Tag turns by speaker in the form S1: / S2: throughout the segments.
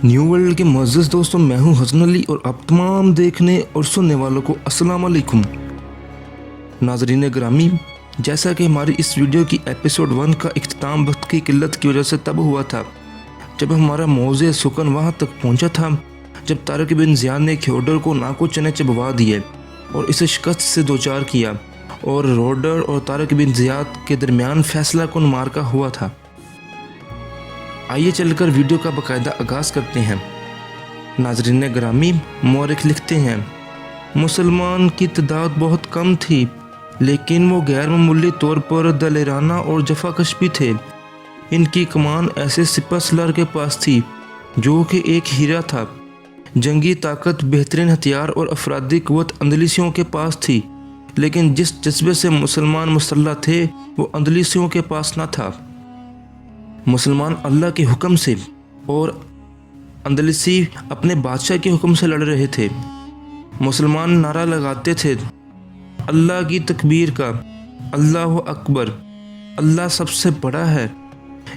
S1: New world के मुअज़्ज़ज़ दोस्तों, मैं हूं हसन अली और आप तमाम देखने और सुनने वालों को अस्सलाम वालेकुम। नाज़रीन ग्रामी, जैसा कि हमारी इस वीडियो की एपिसोड 1 का इख्तिताम वक्त की किल्लत की वजह से तब हुआ था जब हमारा मौज़े सुकन वहां तक पहुंचा था जब तारिक बिन ज़ियाद ने ख्योडर को नाको चने चबवा दिए और इसे शिकस्त से दोचार किया और रोडर और तारिक बिन ज़ियाद के दरमियान फैसला कुन मार्का हुआ था। आइए चलकर वीडियो का बाकायदा आगाज़ करते हैं। नाज़रीन ग्रामी, मौरिख लिखते हैं, मुसलमान की तादाद बहुत कम थी लेकिन वो गैर मामूली तौर पर दलेराना और जफाकश भी थे। इनकी कमान ऐसे सिपह सलार के पास थी जो कि एक हीरा था। जंगी ताकत, बेहतरीन हथियार और अफरादी क़ुव्वत अंदलूसियों के पास थी, लेकिन जिस जज्बे से मुसलमान मुसल्लह थे वो अंदलूसियों के पास न था। मुसलमान अल्लाह के हुक्म से और अंदलूसी अपने बादशाह के हुक्म से लड़ रहे थे। मुसलमान नारा लगाते थे अल्लाह की तकबीर का, अल्लाह अकबर, अल्लाह सबसे बड़ा है।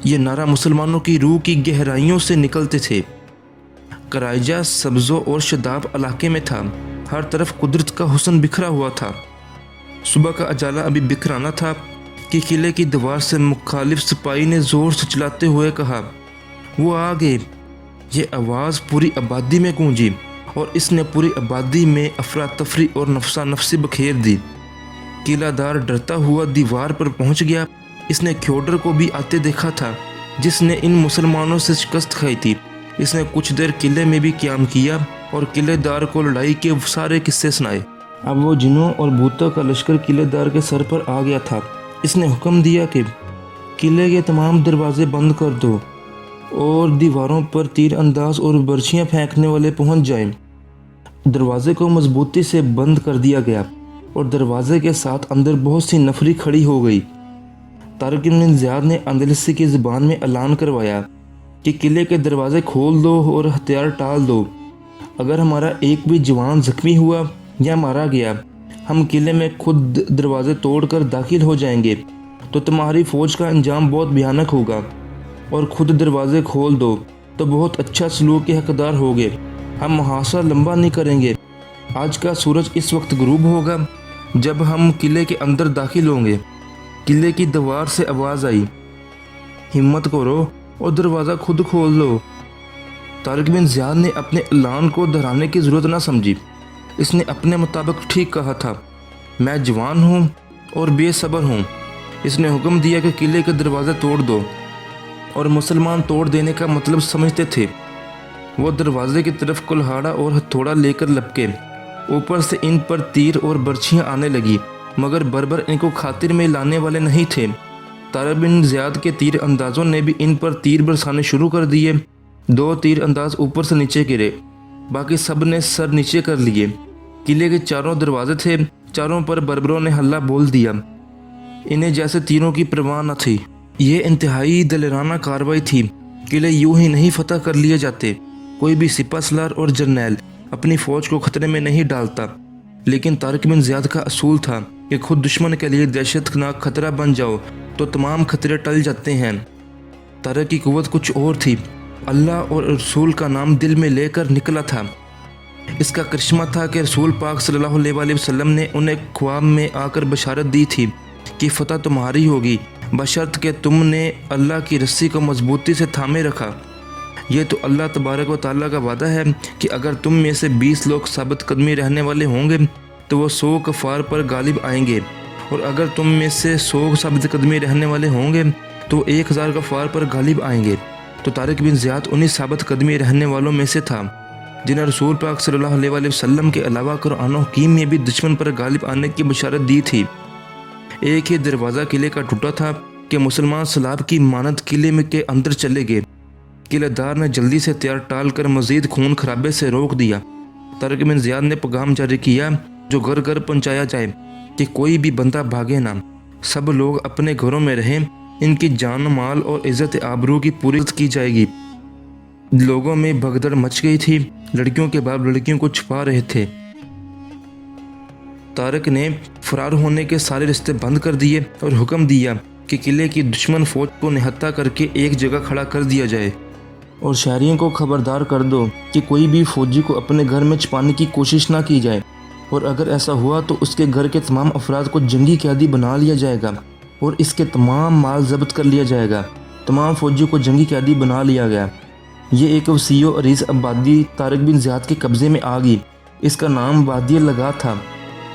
S1: ये नारा मुसलमानों की रूह की गहराइयों से निकलते थे। कराइजा सब्ज़ो और शदाब इलाके में था। हर तरफ कुदरत का हुस्न बिखरा हुआ था। सुबह का अजाला अभी बिखराना था कि किले की दीवार से मुखालिफ सिपाही ने ज़ोर से चिल्लाते हुए कहा, वो आ गए। ये आवाज़ पूरी आबादी में गूंजी और इसने पूरी आबादी में अफरा तफरी और नफसा नफसी बखेर दी। किलादार डरता हुआ दीवार पर पहुंच गया। इसने ख्योडर को भी आते देखा था जिसने इन मुसलमानों से शिकस्त खाई थी। इसने कुछ देर किले में भी क़याम किया और किलेदार को लड़ाई के सारे किस्से सुनाए। अब वो जिनों और भूतों का लश्कर किलेदार के सर पर आ गया था। इसने हुक्म दिया कि किले के तमाम दरवाजे बंद कर दो और दीवारों पर तीर अंदाज और बर्छियाँ फेंकने वाले पहुंच जाएं। दरवाजे को मजबूती से बंद कर दिया गया और दरवाजे के साथ अंदर बहुत सी नफरी खड़ी हो गई। तारिक बिन ज़ियाद ने अंदलूसी की ज़ुबान में ऐलान करवाया कि किले के दरवाजे खोल दो और हथियार टाल दो। अगर हमारा एक भी जवान जख्मी हुआ या मारा गया, हम किले में खुद दरवाजे तोड़कर दाखिल हो जाएंगे तो तुम्हारी फ़ौज का अंजाम बहुत भयानक होगा। और ख़ुद दरवाजे खोल दो तो बहुत अच्छा सलूक के हकदार होगे। हम मुहासरा लंबा नहीं करेंगे। आज का सूरज इस वक्त गुरूब होगा जब हम किले के अंदर दाखिल होंगे। किले की दीवार से आवाज़ आई, हिम्मत करो और दरवाज़ा खुद खोल लो। तारिक बिन ज़ियाद ने अपने ऐलान को दोहराने की ज़रूरत ना समझी। इसने अपने मुताबिक ठीक कहा था, मैं जवान हूँ और बेसब्र हूँ। इसने हुक्म दिया कि किले के दरवाजे तोड़ दो और मुसलमान तोड़ देने का मतलब समझते थे। वो दरवाजे की तरफ कुल्हाड़ा और हथौड़ा लेकर लपके। ऊपर से इन पर तीर और बर्छियाँ आने लगी, मगर बर्बर इनको खातिर में लाने वाले नहीं थे। तारिक बिन ज़ियाद के तीर अंदाज़ों ने भी इन पर तीर बरसाने शुरू कर दिए। 2 तीर अंदाज ऊपर से नीचे गिरे, बाकी सब ने सर नीचे कर लिए। किले के चारों दरवाजे थे, चारों पर बर्बरों ने हल्ला बोल दिया। इन्हें जैसे तीरों की परवाह न थी। ये इंतहाई दलेराना कार्रवाई थी। किले यूं ही नहीं फतह कर लिए जाते। कोई भी सिपह सलार और जर्नैल अपनी फ़ौज को खतरे में नहीं डालता, लेकिन तारिक बिन ज़ियाद का असूल था कि खुद दुश्मन के लिए दहशतनाक खतरा बन जाओ तो तमाम खतरे टल जाते हैं। तारिक की क़ुव्वत कुछ और थी। अल्लाह और रसूल का नाम दिल में लेकर निकला था। इसका करिश्मा था कि रसूल पाक सल्लल्लाहु अलैहि वसल्लम ने उन्हें ख्वाब में आकर बशारत दी थी कि फ़तह तुम्हारी होगी, बशर्त कि तुमने अल्लाह की रस्सी को मजबूती से थामे रखा। ये तो अल्लाह तबारक व तआला का वादा है कि अगर तुम में से 20 लोग साबित कदमी रहने वाले होंगे तो वो 100 कफ़ार पर गालिब आएंगे, और अगर तुम में से 100 साबित कदमी रहने वाले होंगे तो 1000 कफ़ार पर गालिब आएंगे। तो तारिक बिन ज़ियाद उन्हीं साबित कदमी रहने वालों में से था जिन्हें रसूल पाक सल्लल्लाहु अलैहि वसल्लम के अलावा कुरान और हकीम में भी दुश्मन पर गालिब आने की बशारत दी थी। एक ही दरवाज़ा किले का टूटा था कि मुसलमान सलाब की मानद किले में के अंदर चले गए। किलेदार ने जल्दी से हथियार टाल कर मज़ीद खून खराबे से रोक दिया। तारिक बिन ज़ियाद ने पैगाम जारी किया जो घर घर पहुँचाया जाए कि कोई भी बंदा भागे ना, सब लोग अपने घरों में रहें। इनकी जान माल और इज़्ज़त आबरू की पूरी इज़्ज़त की जाएगी। लोगों में भगदड़ मच गई थी। लड़कियों के बाप लड़कियों को छुपा रहे थे। तारिक ने फरार होने के सारे रास्ते बंद कर दिए और हुक्म दिया कि किले की दुश्मन फ़ौज को निहत्था करके एक जगह खड़ा कर दिया जाए। اور شہریوں کو خبردار کر دو کہ کوئی بھی فوجی کو اپنے گھر میں چھپانے کی کوشش نہ کی جائے، اور اگر ایسا ہوا تو اس کے گھر کے تمام افراد کو جنگی قیدی بنا لیا جائے گا اور اس کے تمام مال ضبط کر لیا جائے گا۔ تمام فوجیوں کو جنگی قیدی بنا لیا گیا۔ یہ ایک وسیع و عریض آبادی طارق بن زیاد کے قبضے میں آ گئی۔ اس کا نام وادی لغات تھا۔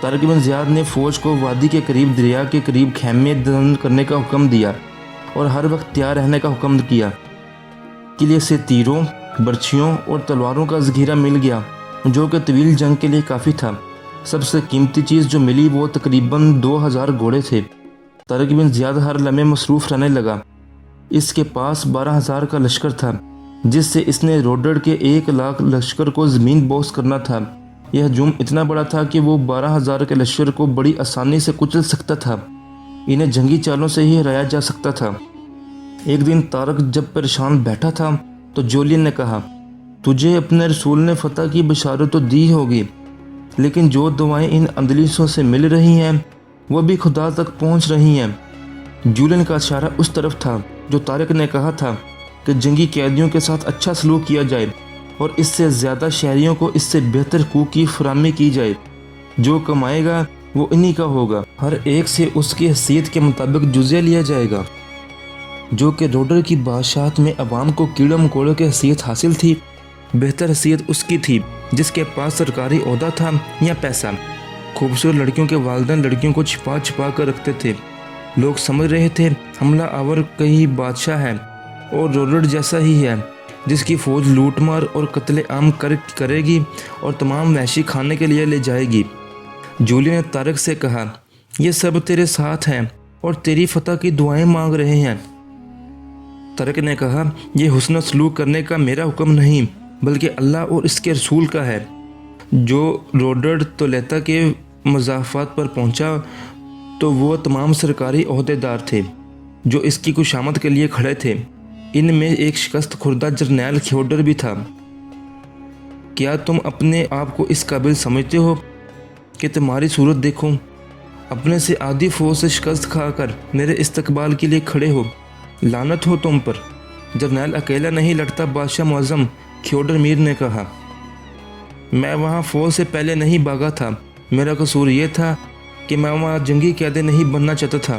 S1: طارق بن زیاد نے فوج کو وادی کے قریب دریا کے قریب خیمے دن کرنے کا حکم دیا اور ہر وقت تیار رہنے کا حکم کیا۔ قلعے سے تیروں، برچھیوں اور تلواروں کا ذخیرہ مل گیا جو کہ طویل جنگ کے لیے کافی تھا۔ سب سے قیمتی چیز جو ملی وہ تقریباً 2000 گھوڑے تھے۔ طارق بن زیاد ہر لمحے مصروف رہنے لگا۔ اس کے پاس 12000 کا لشکر تھا جس سے اس نے روڈڑ کے 1,00,000 لشکر کو زمین بوس کرنا تھا۔ یہ ہجوم اتنا بڑا تھا کہ وہ 12000 کے لشکر کو بڑی آسانی سے کچل سکتا تھا۔ انہیں جنگی چالوں سے ہی ہرایا جا سکتا تھا۔ ایک دن طارق جب پریشان بیٹھا تھا تو جولین نے کہا، تجھے اپنے رسول نے فتح کی بشارت تو دی ہوگی، لیکن جو دعائیں ان اندلیسوں سے مل رہی ہیں وہ بھی خدا تک پہنچ رہی ہیں۔ جولین کا اشارہ اس طرف تھا جو طارق نے کہا تھا کہ جنگی قیدیوں کے ساتھ اچھا سلوک کیا جائے اور اس سے زیادہ شہریوں کو اس سے بہتر حقوق کی فراہمی کی جائے۔ جو کمائے گا وہ انہی کا ہوگا، ہر ایک سے اس کی حیثیت کے مطابق جزیہ لیا جائے گا۔ جو کہ روڈر کی بادشاہت میں عوام کو کیڑے مکوڑوں کی حیثیت حاصل تھی، بہتر حیثیت اس کی تھی جس کے پاس سرکاری عہدہ تھا یا پیسہ۔ خوبصورت لڑکیوں کے والدین لڑکیوں کو چھپا چھپا کر رکھتے تھے۔ لوگ سمجھ رہے تھے حملہ آور کہیں بادشاہ ہے اور روڈر جیسا ہی ہے جس کی فوج لوٹ مار اور قتل عام کرے گی اور تمام وحشی کھانے کے لیے لے جائے گی۔ جولین نے طارق سے کہا، یہ سب تیرے ساتھ ہیں اور تیری فتح کی دعائیں مانگ رہے ہیں۔ طارق نے کہا، یہ حسن سلوک کرنے کا میرا حکم نہیں بلکہ اللہ اور اس کے رسول کا ہے۔ جو روڈر تولیتا کے مضافات پر پہنچا تو وہ تمام سرکاری عہدیدار تھے جو اس کی خوشامد کے لیے کھڑے تھے۔ ان میں ایک شکست خوردہ جرنیل تھیوڈر بھی تھا۔ کیا تم اپنے آپ کو اس قابل سمجھتے ہو کہ تمہاری صورت دیکھو؟ اپنے سے آدھی فوج سے شکست کھا کر میرے استقبال کے لیے کھڑے ہو۔ لعنت ہو تم پر۔ جرنیل اکیلا نہیں لڑتا بادشاہ معظم، تھیوڈر میر نے کہا۔ میں وہاں فوج سے پہلے نہیں بھاگا تھا۔ میرا قصور یہ تھا کہ میں وہاں جنگی قیدی نہیں بننا چاہتا تھا۔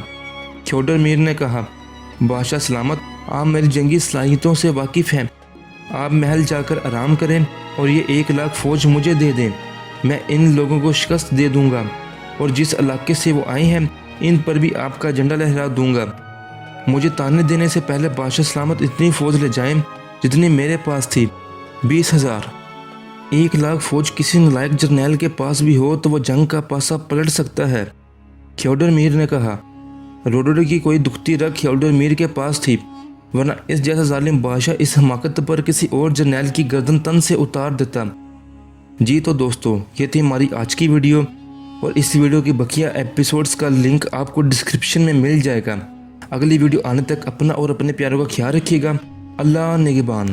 S1: تھیوڈر میر نے کہا، بادشاہ سلامت، آپ میری جنگی صلاحیتوں سے واقف ہیں۔ آپ محل جا کر آرام کریں اور یہ 1,00,000 فوج مجھے دے دیں۔ میں ان لوگوں کو شکست دے دوں گا اور جس علاقے سے وہ آئے ہیں ان پر بھی آپ کا جھنڈا لہرا دوں گا۔ مجھے تانے دینے سے پہلے بادشاہ سلامت اتنی فوج لے جائیں جتنی میرے پاس تھی، 20,000۔ 1,00,000 فوج کسی نالائق جرنیل کے پاس بھی ہو تو وہ جنگ کا پاسہ پلٹ سکتا ہے، تھیوڈر میر نے کہا۔ روڈر کی کوئی دکھتی رگ تھیوڈر میر کے پاس تھی، ورنہ اس جیسا ظالم بادشاہ اس حماقت پر کسی اور جرنیل کی گردن تن سے اتار دیتا۔ جی تو دوستو، یہ تھی ہماری آج کی ویڈیو اور اس ویڈیو کی بقیہ ایپیسوڈز کا لنک آپ کو ڈسکرپشن میں مل جائے گا۔ اگلی ویڈیو آنے تک اپنا اور اپنے پیاروں کا خیال رکھیے گا۔ اللہ نگہبان۔